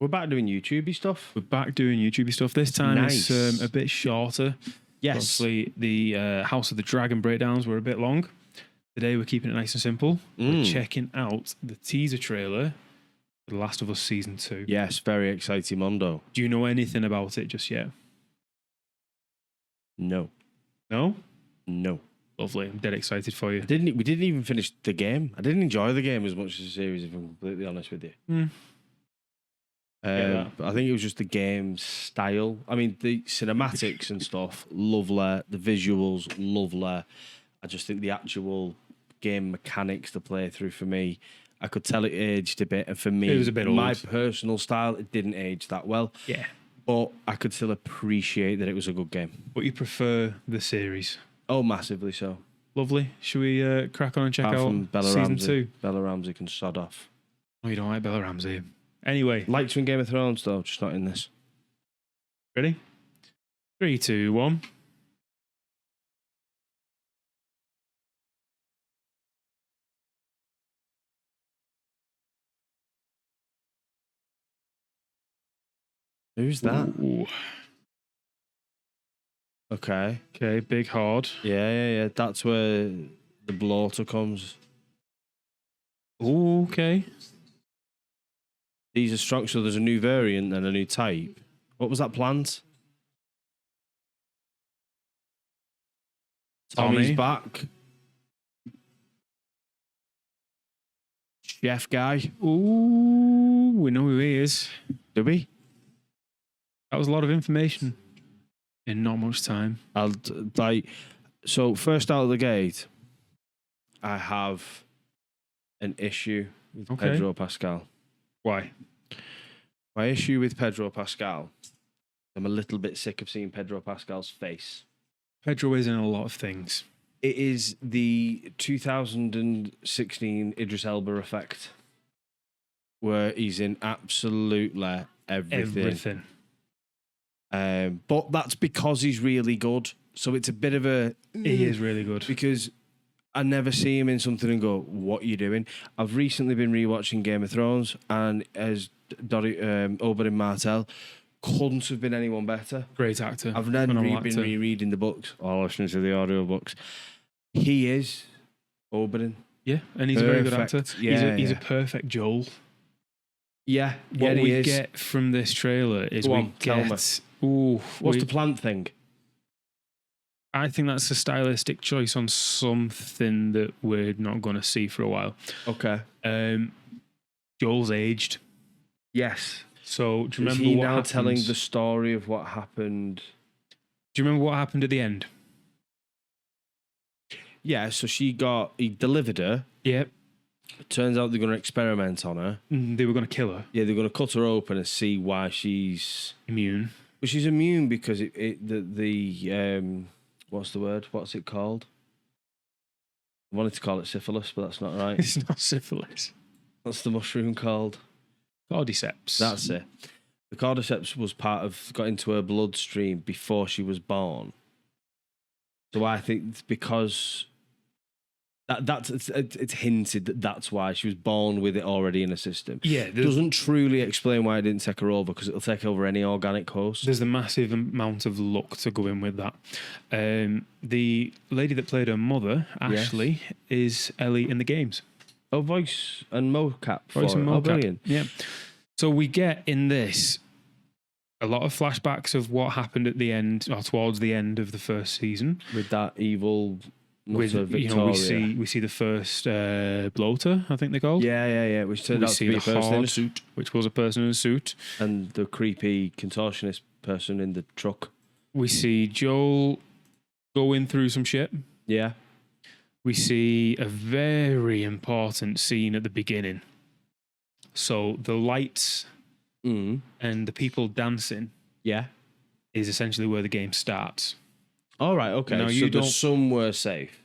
We're back doing YouTubey stuff. We're back doing YouTubey stuff. This time Nice. it's a bit shorter. Yes. Obviously, the House of the Dragon breakdowns were a bit long. Today we're keeping it nice and simple. We're checking out the teaser trailer for The Last of Us Season 2. Yes, very exciting, Mondo. Do you know anything about it just yet? No. No? No. Lovely. I'm dead excited for you. We didn't even finish the game. I didn't enjoy the game as much as the series, if I'm completely honest with you. That. But I think it was just the game style. I mean, the cinematics and stuff, lovely. The visuals, lovely. I just think the actual game mechanics to play through for me, I could tell it aged a bit. And for me, It was a bit my old. personal style, it didn't age that well. Yeah. But I could still appreciate that it was a good game. But you prefer the series. Oh, massively so. Lovely. Should we crack on and check Apart out from Bella Season Ramsey. 2? Bella Ramsey can sod off. Oh, you don't like Bella Ramsey. Anyway, Liked her in Game of Thrones, though, just not in this. ready? 3, 2, 1. Who's that? Ooh. Okay. Okay, big hard. Yeah. That's where the bloater comes. Ooh, okay. These are strong, so there's a new variant and a new type. What was that plant? Tommy's Tommy. back. Chef guy. Ooh, we know who he is. Do we? That was a lot of information in not much time. So first out of the gate, I have an issue with Okay. Pedro Pascal. Why? My issue with Pedro Pascal, I'm a little bit sick of seeing Pedro Pascal's face. Pedro is in a lot of things. It is the 2016 Idris Elba effect, where he's in absolutely everything. But that's because he's really good. So it's a bit of a... He is really good. Because I never see him in something and go, what are you doing? I've recently been rewatching Game of Thrones, and as Oberyn Martell couldn't have been anyone better. Great actor. I've then Phenomenal been actor. rereading the books or listening to the audio books. He is Oberyn. Yeah, and he's a very good actor. Perfect. Yeah, he's a yeah. perfect Joel. Yeah, What he we is. get from this trailer is Go we on, tell me. get... Ooh, What's the plant thing? I think that's a stylistic choice on something that we're not going to see for a while. Okay. Joel's aged. Yes. So do you Is remember he what now happens? telling the story of what happened? Do you remember what happened at the end? Yeah, so he delivered her. Yep. Turns out they're going to experiment on her. They were going to kill her. Yeah, they're going to cut her open and see why she's... Immune. Well, she's immune because what's the word? What's it called? I wanted to call it syphilis, but that's not right. It's not syphilis. What's the mushroom called? Cordyceps. That's it. The cordyceps got into her bloodstream before she was born. So I think it's because it's hinted that that's why she was born with it already in her system. Yeah. It doesn't truly explain why it didn't take her over, because it'll take over any organic host. There's a massive amount of luck to go in with that. The lady that played her mother, Ashley, is Ellie in the games. Oh, voice and mocap. Voice and Oh, mocap. brilliant. Yeah. So we get in this a lot of flashbacks of what happened at the end, or towards the end of the first season. With that evil With nutter Victoria. we see the first bloater, I think they're called. Yeah. Which turned We out to see be the a person in a horde, suit. which was a person in a suit. And the creepy contortionist person in the truck. We see Joel going through some shit. Yeah. We see a very important scene at the beginning. So the lights Mm. and the people dancing Yeah. is essentially where the game starts. All right, okay. No, so you don't- there's somewhere safe.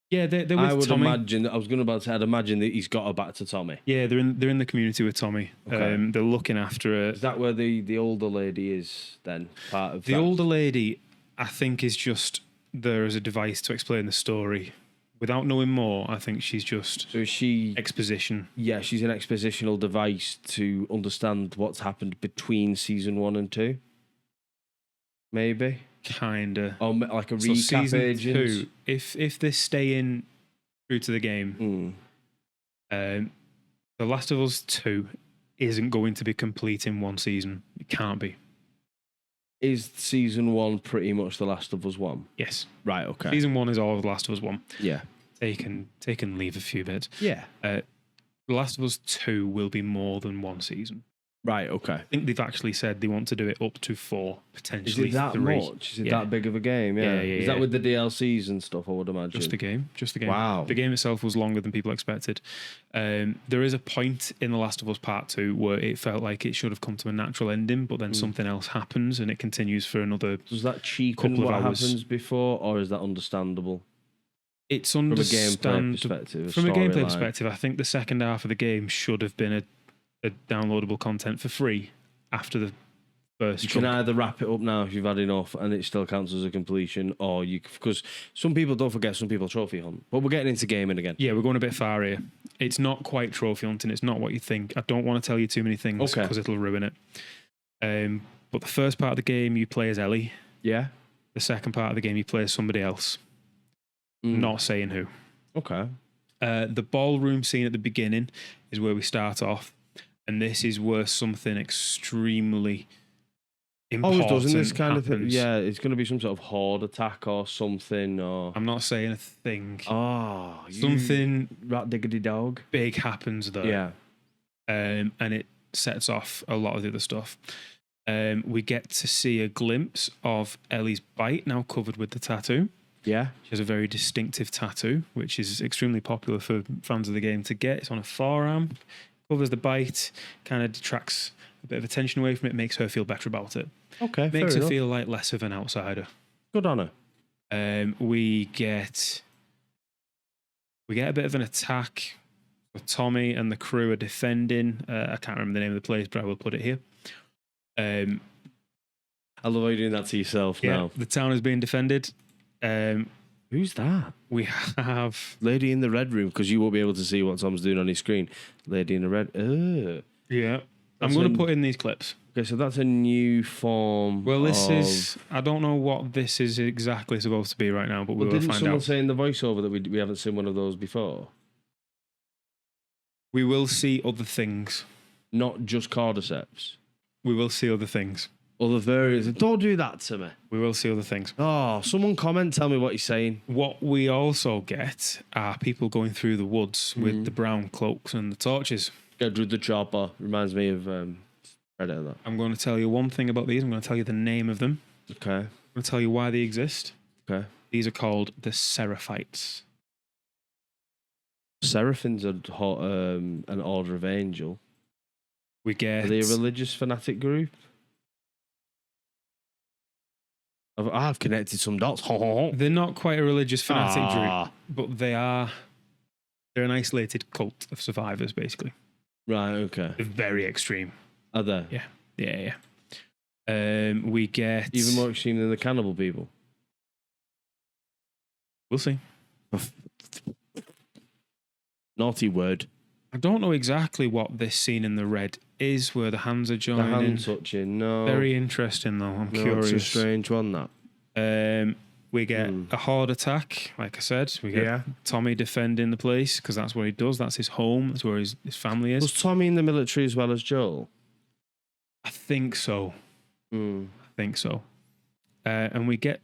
Yeah, they're with I would Tommy. imagine, I'd imagine that he's got her back to Tommy. Yeah, they're in the community with Tommy. Okay. They're looking after her. Is that where the older lady is then? Part of The that? older lady, I think, is just there as a device to explain the story. without knowing more, I think she's just So is she? exposition. Yeah, she's an expositional device to understand what's happened between season 1 and 2. Maybe, Kinda. or like a So recap season agent. 2, if they stay in true to the game, The Last of Us 2 isn't going to be complete in one season. It can't be. Is season 1 pretty much The Last of Us 1? Yes. Right. Okay. Season 1 is all of The Last of Us 1. Yeah. They can leave a few bits. Yeah. The Last of Us 2 will be more than one season. Right. Okay. I think they've actually said they want to do it up to 4, Is potentially it that 3. much? Is it Yeah. that big of a game? Yeah. Yeah, Is that with the DLCs and stuff? I would imagine. Just the game. Just the game. Wow. The game itself was longer than people expected. There is a point in The Last of Us Part 2 where it felt like it should have come to a natural ending, but then something else happens and it continues for another. Does that cheapen couple of what hours. happens before, or is that understandable It's from a gameplay understandable. perspective? From a gameplay storyline? perspective, I think the second half of the game should have been a downloadable content for free after the first You can chunk. either wrap it up now if you've had enough and it still counts as a completion, or because some people, don't forget, some people trophy hunt. But we're getting into gaming again. Yeah, we're going a bit far here. It's not quite trophy hunting. It's not what you think. I don't want to tell you too many things Okay. because it'll ruin it. But the first part of the game, you play as Ellie. Yeah. The second part of the game, you play as somebody else. Not saying who. Okay. The ballroom scene at the beginning is where we start off. And this is where something extremely important Always does in this kind of thing. happens. Yeah, it's going to be some sort of horde attack or something. Or I'm not saying a thing. something Something rat diggity dog. big happens there. Yeah. And it sets off a lot of the other stuff. We get to see a glimpse of Ellie's bite, now covered with the tattoo. Yeah. She has a very distinctive tattoo, which is extremely popular for fans of the game to get. It's on a forearm, covers the bite, kind of detracts a bit of attention away from it, makes her feel better about it. Okay. Makes fair her enough. feel like less of an outsider. Good on her. We get a bit of an attack. Tommy and the crew are defending. I can't remember the name of the place, but I will put it here. I love how you're doing that to yourself now. The town is being defended. Who's that? We have Lady in the red room, because you won't be able to see what Tom's doing on his screen. Lady in the red. I'm That's going in- to put in these clips. Okay, so that's a new form. Well, this of- is I don't know what this is exactly supposed to be right now, but we Well, will didn't find someone out. say in the voiceover that we haven't seen one of those before? We will see other things. Not just cordyceps. We will see other things. Other variants. Don't do that to me. We will see other things. Oh, someone comment, tell me what he's saying. What we also get are people going through the woods with the brown cloaks and the torches. Get rid of the chopper. Reminds me of Predator. That. I'm going to tell you one thing about these. I'm going to tell you the name of them. Okay. I'm going to tell you why they exist. Okay. These are called the Seraphites. Seraphims are an order of angel. We get Are they a religious fanatic group? I've connected some dots. They're not quite a religious fanatic Ah. group, but they're an isolated cult of survivors, basically. Right, okay. They're very extreme. Are they? Yeah. We get Even more extreme than the cannibal people? We'll see. Naughty word. I don't know exactly what this scene in the red is, where the hands are The joining. hand touching, no. Very interesting, though. I'm No, curious. It's a strange one, that. We get a horde attack, like I said. We get Tommy defending the place because that's what he does. That's his home. That's where his family is. Was Tommy in the military as well as Joel? I think so. And we get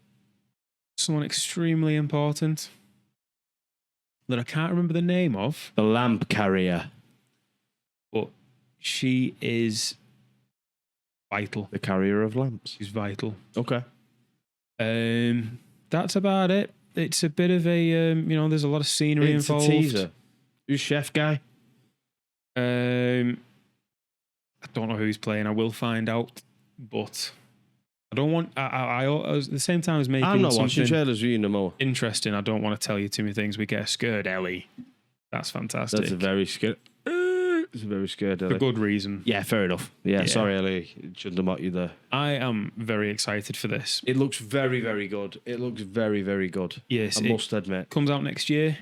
someone extremely important that I can't remember the name of, The lamp carrier. but she is vital. The carrier of lamps. She's vital. Okay. That's about it. It's a bit of a, there's a lot of scenery It's involved. a teaser. Who's chef guy? I don't know who he's playing. I will find out, but I don't want. I at the same time as making I'm not watching something trailers, you no more. interesting, I don't want to tell you too many things. We get a scared Ellie. That's fantastic. That's a very scary. It's very scared. for Ellie. good reason. Yeah, fair enough. Yeah, Yeah. sorry, Ellie. Shouldn't have mocked you there. I am very excited for this. It looks very, very good. It looks very, very good. Yes, I it must admit. comes out next year.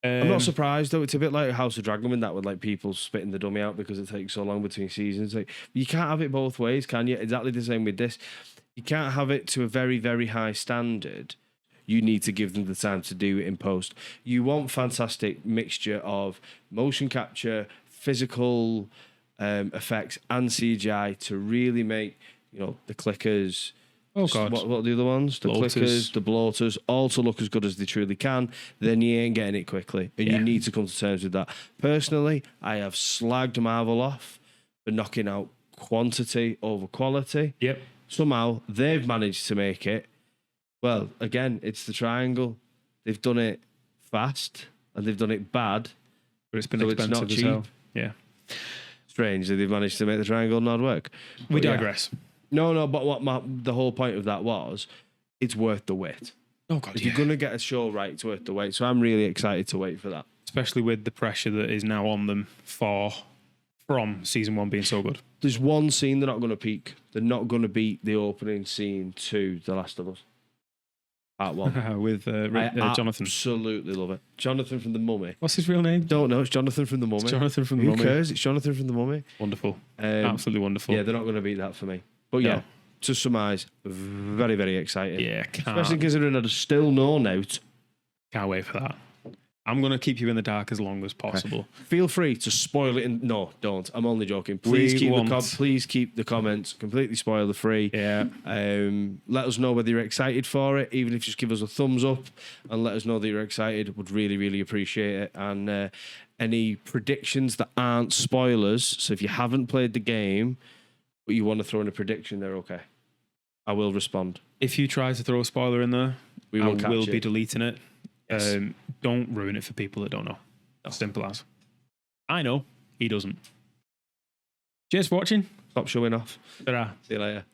I'm not surprised though. It's a bit like House of Dragon when that with like people spitting the dummy out because it takes so long between seasons. Like you can't have it both ways, can you? Exactly the same with this. You can't have it to a very, very high standard. You need to give them the time to do it in post. You want fantastic mixture of motion capture, physical effects, and CGI to really make the clickers. Oh God! What are the other ones? The Bloaters. clickers, the bloaters, all to look as good as they truly can. Then you ain't getting it quickly, and Yeah. you need to come to terms with that. Personally, I have slagged Marvel off for knocking out quantity over quality. Yep. Somehow they've managed to make it. Well, again, it's the triangle. They've done it fast and they've done it bad. But it's been So it's expensive not as cheap. hell. Yeah. Strange that they've managed to make the triangle not work. We But yeah. digress. No, but the whole point of that was, it's worth the wait. Oh God! If Yeah. you're going to get a show right, it's worth the wait. So I'm really excited to wait for that. Especially with the pressure that is now on them from season 1 being so good. There's one scene they're not going to peak. They're not going to beat the opening scene to The Last of Us. Part 1. with Jonathan. Absolutely love it. Jonathan from The Mummy. What's his real name? Don't know. It's Jonathan from The Mummy. It's Jonathan from The Who Mummy. cares? It's Jonathan from The Mummy. Wonderful. Um, Absolutely wonderful. Yeah, they're not going to beat that for me. But No. yeah, to surmise, very, very excited. Yeah, Especially considering there's still no note. can't wait for that. I'm going to keep you in the dark as long as possible. Feel free to spoil it. No, don't. I'm only joking. Please We keep the comments completely spoiler free. Yeah. Let us know whether you're excited for it. Even if you just give us a thumbs up and let us know that you're excited, would really, really appreciate it. And any predictions that aren't spoilers. So if you haven't played the game, but you want to throw in a prediction, they're okay. I will respond. If you try to throw a spoiler in there, We I will catch will it. be deleting it. Yes. Don't ruin it for people that don't know. Simple as. I know. He doesn't. Cheers for watching. Stop showing off. Ta-ra. See you later.